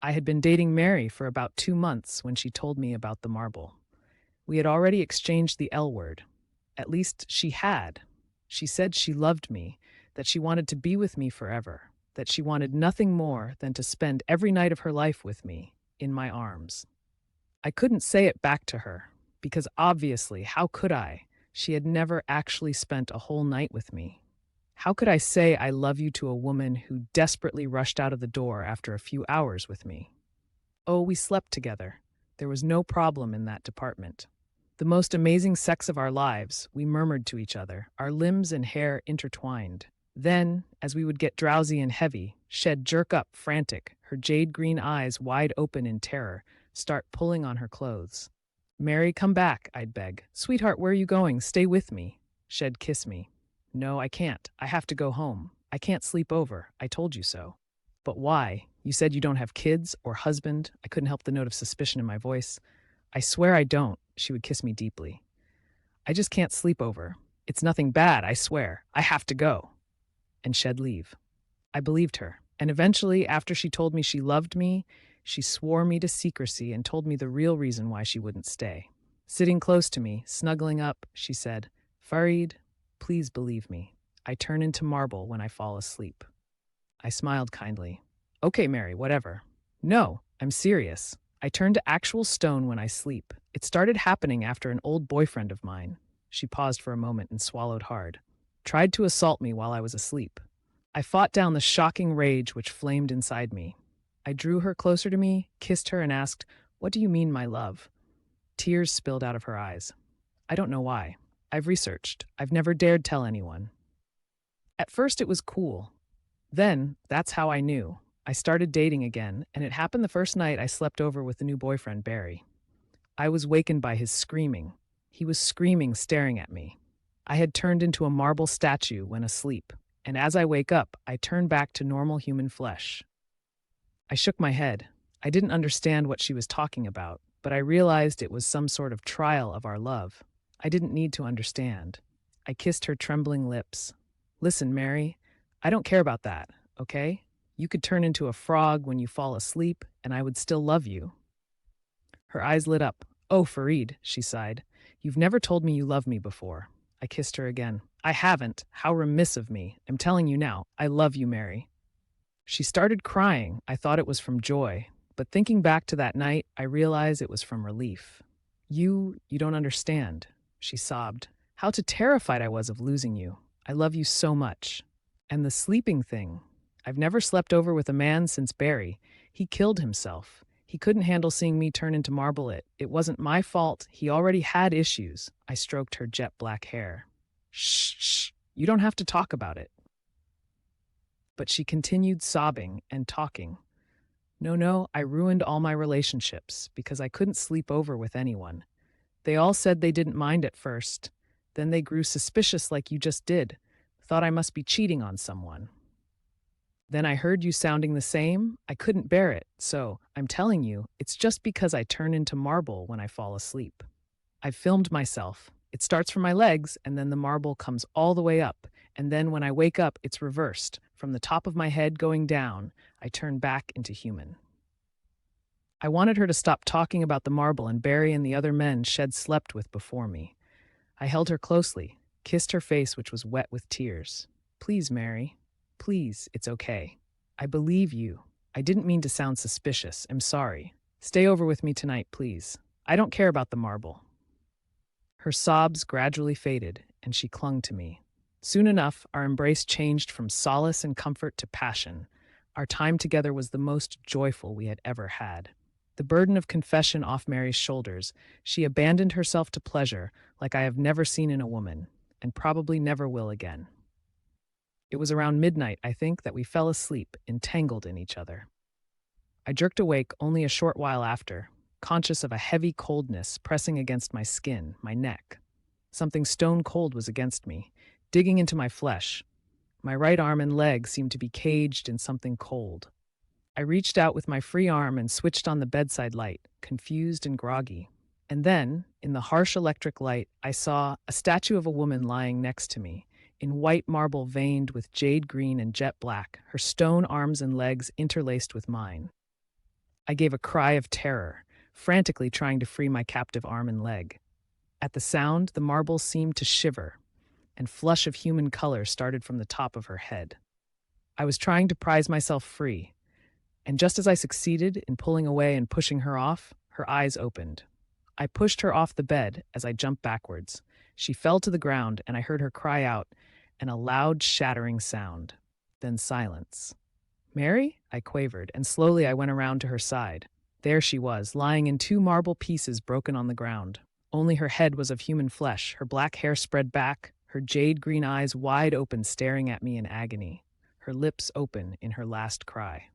I had been dating Mary for about 2 months when she told me about the marble. We had already exchanged the L word. At least she had. She said she loved me, that she wanted to be with me forever, that she wanted nothing more than to spend every night of her life with me, in my arms. I couldn't say it back to her, because obviously, how could I? She had never actually spent a whole night with me. How could I say I love you to a woman who desperately rushed out of the door after a few hours with me? Oh, we slept together. There was no problem in that department. The most amazing sex of our lives, we murmured to each other, our limbs and hair intertwined. Then, as we would get drowsy and heavy, she'd jerk up, frantic, her jade green eyes wide open in terror, start pulling on her clothes. Mary, come back, I'd beg. Sweetheart, where are you going? Stay with me. She'd kiss me. No, I can't. I have to go home. I can't sleep over. I told you so. But why? You said you don't have kids or husband. I couldn't help the note of suspicion in my voice. I swear I don't. She would kiss me deeply. I just can't sleep over. It's nothing bad, I swear. I have to go. And she'd leave. I believed her. And eventually, after she told me she loved me, she swore me to secrecy and told me the real reason why she wouldn't stay. Sitting close to me, snuggling up, she said, Farid, please believe me. I turn into marble when I fall asleep. I smiled kindly. Okay, Mary, whatever. No, I'm serious. I turn to actual stone when I sleep. It started happening after an old boyfriend of mine. She paused for a moment and swallowed hard. Tried to assault me while I was asleep. I fought down the shocking rage which flamed inside me. I drew her closer to me, kissed her, and asked, What do you mean, my love? Tears spilled out of her eyes. I don't know why. I've researched. I've never dared tell anyone. At first it was cool. Then, that's how I knew. I started dating again, and it happened the first night I slept over with the new boyfriend, Barry. I was wakened by his screaming. He was screaming, staring at me. I had turned into a marble statue when asleep, and as I wake up, I turn back to normal human flesh. I shook my head. I didn't understand what she was talking about, but I realized it was some sort of trial of our love. I didn't need to understand. I kissed her trembling lips. Listen, Mary, I don't care about that, okay? You could turn into a frog when you fall asleep, and I would still love you. Her eyes lit up. Oh, Farid, she sighed. You've never told me you love me before. I kissed her again. I haven't. How remiss of me. I'm telling you now, I love you, Mary. She started crying. I thought it was from joy, but thinking back to that night, I realized it was from relief. You don't understand, she sobbed. How terrified I was of losing you. I love you so much. And the sleeping thing. I've never slept over with a man since Barry. He killed himself. He couldn't handle seeing me turn into marble. It wasn't my fault. He already had issues. I stroked her jet black hair. Shh, shh. You don't have to talk about it. But she continued sobbing and talking. No, I ruined all my relationships because I couldn't sleep over with anyone. They all said they didn't mind at first. Then they grew suspicious like you just did. Thought I must be cheating on someone. Then I heard you sounding the same. I couldn't bear it. So, I'm telling you, it's just because I turn into marble when I fall asleep. I've filmed myself. It starts from my legs, and then the marble comes all the way up. And then when I wake up, it's reversed. From the top of my head going down, I turn back into human. I wanted her to stop talking about the marble and Barry and the other men she'd slept with before me. I held her closely, kissed her face, which was wet with tears. Please, Mary. Please, it's okay. I believe you. I didn't mean to sound suspicious. I'm sorry. Stay over with me tonight, please. I don't care about the marble. Her sobs gradually faded, and she clung to me. Soon enough, our embrace changed from solace and comfort to passion. Our time together was the most joyful we had ever had. The burden of confession off Mary's shoulders, she abandoned herself to pleasure like I have never seen in a woman, and probably never will again. It was around midnight, I think, that we fell asleep, entangled in each other. I jerked awake only a short while after, conscious of a heavy coldness pressing against my skin, my neck. Something stone cold was against me, digging into my flesh. My right arm and leg seemed to be caged in something cold. I reached out with my free arm and switched on the bedside light, confused and groggy. And then, in the harsh electric light, I saw a statue of a woman lying next to me, in white marble veined with jade green and jet black, her stone arms and legs interlaced with mine. I gave a cry of terror, frantically trying to free my captive arm and leg. At the sound, the marble seemed to shiver, and flush of human color started from the top of her head. I was trying to prise myself free, and just as I succeeded in pulling away and pushing her off, her eyes opened. I pushed her off the bed as I jumped backwards. She fell to the ground, and I heard her cry out, and a loud, shattering sound. Then silence. "Mary?" I quavered, and slowly I went around to her side. There she was, lying in two marble pieces broken on the ground. Only her head was of human flesh, her black hair spread back, her jade green eyes wide open staring at me in agony, her lips open in her last cry.